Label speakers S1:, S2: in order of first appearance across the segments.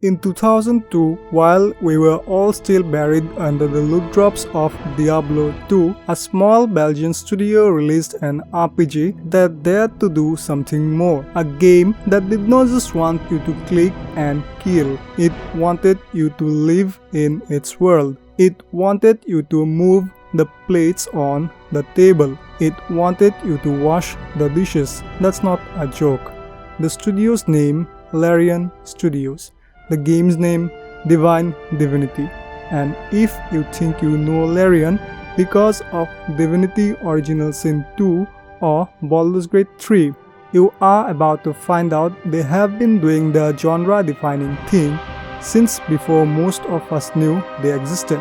S1: In 2002, while we were all still buried under the loot drops of Diablo 2, a small Belgian studio released an RPG that dared to do something more. A game that did not just want you to click and kill. It wanted you to live in its world. It wanted you to move the plates on the table. It wanted you to wash the dishes. That's not a joke. The studio's name, Larian Studios. The game's name, Divine Divinity. And if you think you know Larian because of Divinity Original Sin 2 or Baldur's Gate 3, you are about to find out they have been doing the genre-defining thing since before most of us knew they existed.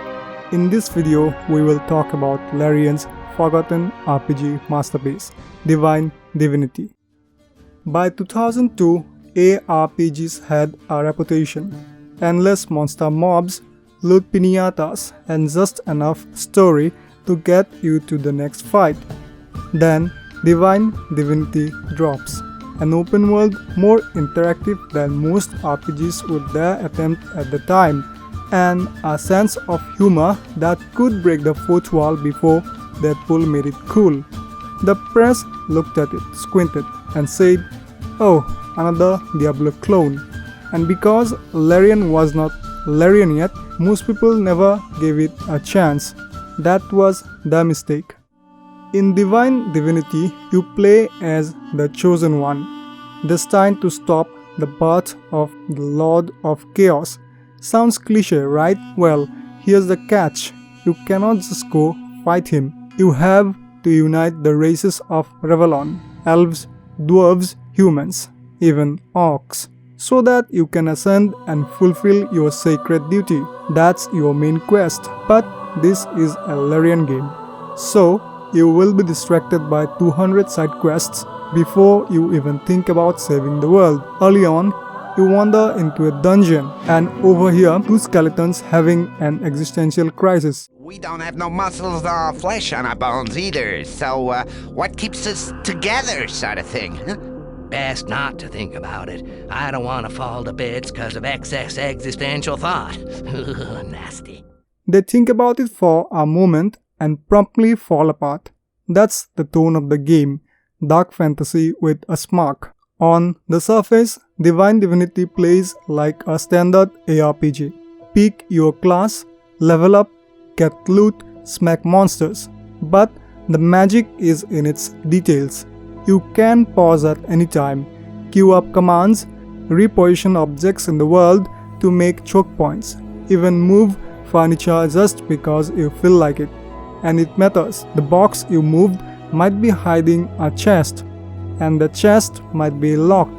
S1: In this video, we will talk about Larian's forgotten RPG masterpiece, Divine Divinity. By 2002, ARPGs had a reputation. Endless monster mobs, loot piñatas, and just enough story to get you to the next fight. Then, Divine Divinity drops. An open world more interactive than most RPGs would dare attempt at the time, and a sense of humor that could break the fourth wall before Deadpool made it cool. The press looked at it, squinted, and said, "Oh, another Diablo clone." And because Larian was not Larian yet, most people never gave it a chance. That was the mistake. In Divine Divinity, you play as the Chosen One, destined to stop the path of the Lord of Chaos. Sounds cliché, right? Well, here's the catch. You cannot just go fight him. You have to unite the races of Revelon, elves, dwarves, humans, even orcs, so that you can ascend and fulfill your sacred duty. That's your main quest. But this is a Larian game, so you will be distracted by 200 side quests before you even think about saving the world. Early on, you wander into a dungeon and overhear two skeletons having an existential crisis.
S2: We don't have no muscles or flesh on our bones either, so what keeps us together, sort of thing?
S3: Best not to think about it. I don't want to fall to bits because of excess existential thought. Nasty.
S1: They think about it for a moment and promptly fall apart. That's the tone of the game. Dark fantasy with a smirk. On the surface, Divine Divinity plays like a standard ARPG. Pick your class, level up, get loot, smack monsters. But the magic is in its details. You can pause at any time, queue up commands, reposition objects in the world to make choke points, even move furniture just because you feel like it. And it matters. The box you moved might be hiding a chest, and the chest might be locked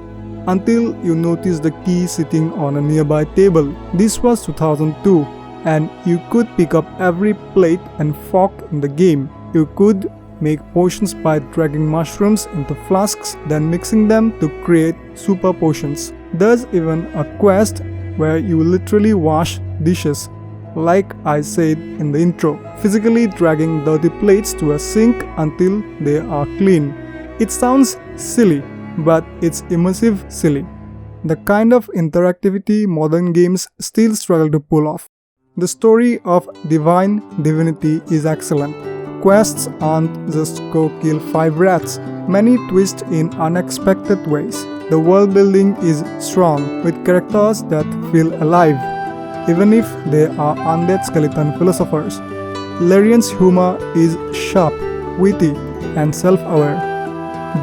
S1: until you notice the key sitting on a nearby table. This was 2002, and you could pick up every plate and fork in the game. You could make potions by dragging mushrooms into flasks, then mixing them to create super potions. There's even a quest where you literally wash dishes, like I said in the intro, physically dragging dirty plates to a sink until they are clean. It sounds silly, but it's immersive silly. The kind of interactivity modern games still struggle to pull off. The story of Divine Divinity is excellent. Quests aren't just go kill 5 rats. Many twist in unexpected ways. The world building is strong, with characters that feel alive, even if they are undead skeleton philosophers. Larian's humor is sharp, witty, and self-aware,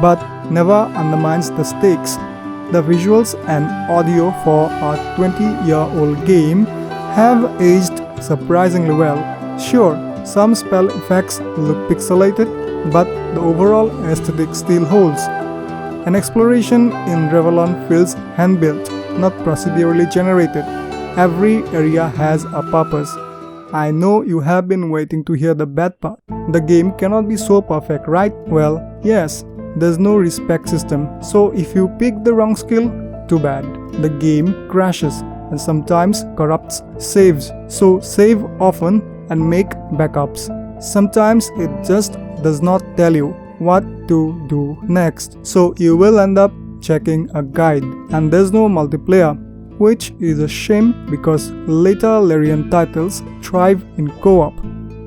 S1: but never undermines the stakes. The visuals and audio for a 20-year-old game have aged surprisingly well. Sure, some spell effects look pixelated, but the overall aesthetic still holds. An exploration in Revelon feels hand-built, not procedurally generated. Every area has a purpose. I know you have been waiting to hear the bad part. The game cannot be so perfect, right? Well, yes, there's no respect system, so if you pick the wrong skill, too bad. The game crashes and sometimes corrupts saves, so save often and make backups. Sometimes it just does not tell you what to do next, so you will end up checking a guide. And there's no multiplayer. which is a shame because later Larian titles thrive in co-op.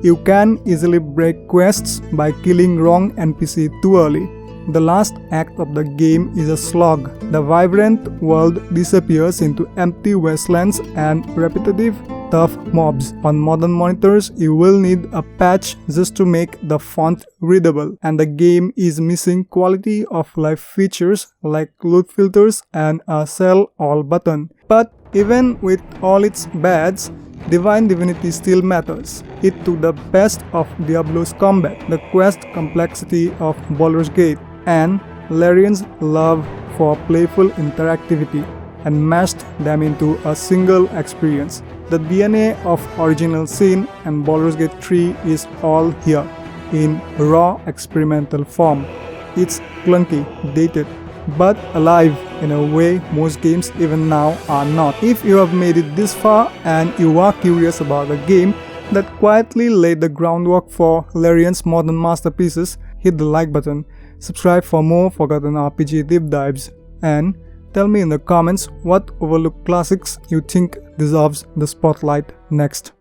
S1: You can easily break quests by killing wrong NPC too early. The last act of the game is a slog. The vibrant world disappears into empty wastelands and repetitive, tough mobs. On modern monitors, you will need a patch just to make the font readable, and the game is missing quality of life features like loot filters and a sell all button. But even with all its bads, Divine Divinity still matters. It took the best of Diablo's combat, the quest complexity of Baldur's Gate, and Larian's love for playful interactivity, and mashed them into a single experience. The DNA of Original Sin and Baldur's Gate 3 is all here, in raw experimental form. It's clunky, dated, but alive in a way most games even now are not. If you have made it this far and you are curious about a game that quietly laid the groundwork for Larian's modern masterpieces, hit the like button, subscribe for more forgotten RPG deep dives, and tell me in the comments what overlooked classics you think deserves the spotlight next.